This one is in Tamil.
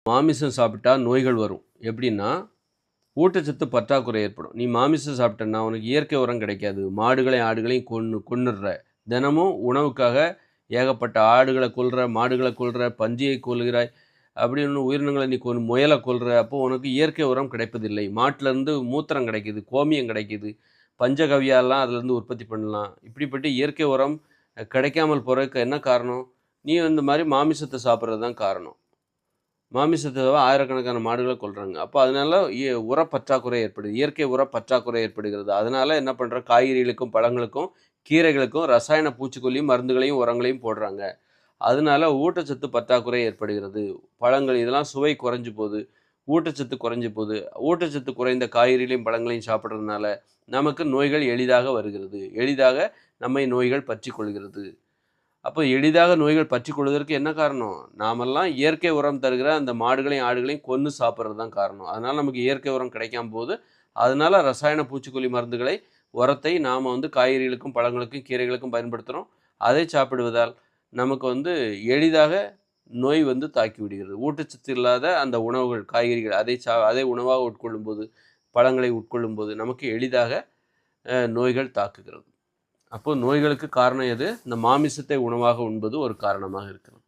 மாமிசம் சாப்பிட்டா நோய்கள் வரும். எப்படின்னா, ஊட்டச்சத்து பற்றாக்குறை ஏற்படும். நீ மாமிசம் சாப்பிட்டன்னா, உனக்கு இயற்கை உரம் கிடைக்காது. மாடுகளையும், ஆடுகளையும் கொன்னுடுற. தினமும் உணவுக்காக ஏகப்பட்ட ஆடுகள கொல்ற, மாடுகள கொல்ற, பன்றியை கொல்கிறாய். அப்படின்னு உயிரினங்கள நீ முயல கொல்ற. அப்போ உனக்கு இயற்கை உரம் கிடைப்பதில்லை. மாட்டுலேருந்து மூத்திரம் கிடைக்குது, கோமியம் கிடைக்குது. பஞ்சகவ்யாலாம் அதுலேருந்து உற்பத்தி பண்ணலாம். இப்படிப்பட்ட இயற்கை உரம் கிடைக்காமல் போறதுக்கு என்ன காரணம்? நீ இந்த மாரி மாமிசத்த சாப்பிடுறது தான் காரணம். மாமிசத்த ஆயிரக்கணக்கான மாடுகள கொல்றாங்க. அப்போ அதனால உரப்பற்றாக்குறை ஏற்படுது. இயற்கை உரப்பற்றாக்குறை ஏற்படுகிறது. அதனால என்ன பண்ற காய்கறிகளுக்கும், பழங்களுக்கும், கீரைகளுக்கும் ரசாயன பூச்சிக்கொல்லியும், மருந்துகளையும், உரங்களையும் போடுறாங்க. அதனால ஊட்டச்சத்து பற்றாக்குறை ஏற்படுகிறது. பழங்கள் இதெல்லாம் சுவை குறைஞ்சு போது, ஊட்டச்சத்து குறைஞ்சு போது. ஊட்டச்சத்து குறைந்த காய்கறிகளையும், பழங்களையும் சாப்பிடுறதுனால நமக்கு நோய்கள் எளிதாக வருகிறது. எளிதாக நம்மை நோய்கள் பற்றிக் கொள்கிறது. அப்போ எளிதாக நோய்கள் பற்றிக் கொள்வதற்கு என்ன காரணம்? நாமெல்லாம் இயற்கை உரம் தருகிற அந்த மாடுகளையும், ஆடுகளையும் கொன்னு சாப்பிடுறது தான் காரணம். அதனால நமக்கு இயற்கை உரம் கிடைக்காம போது. அதனால ரசாயன பூச்சிக்கொல்லி மருந்துகளை, உரத்தை நாம காய்கறிகளுக்கும், பழங்களுக்கும், கீரைகளுக்கும் பயன்படுத்துறோம். அதை சாப்பிடுவதால் நமக்கு எளிதாக நோய் தாக்கி விடுகிறது. ஊட்டச்சத்து இல்லாத அந்த உணவுகள், காய்கறிகள் அதை உணவாக உட்கொள்ளும்போது, பழங்களை உட்கொள்ளும்போது நமக்கு எளிதாக நோய்கள் தாக்குகிறது. அப்போ நோய்களுக்கு காரணம் எது? இந்த மாமிசத்தை உணவாக உண்பது ஒரு காரணமாக இருக்கிறது.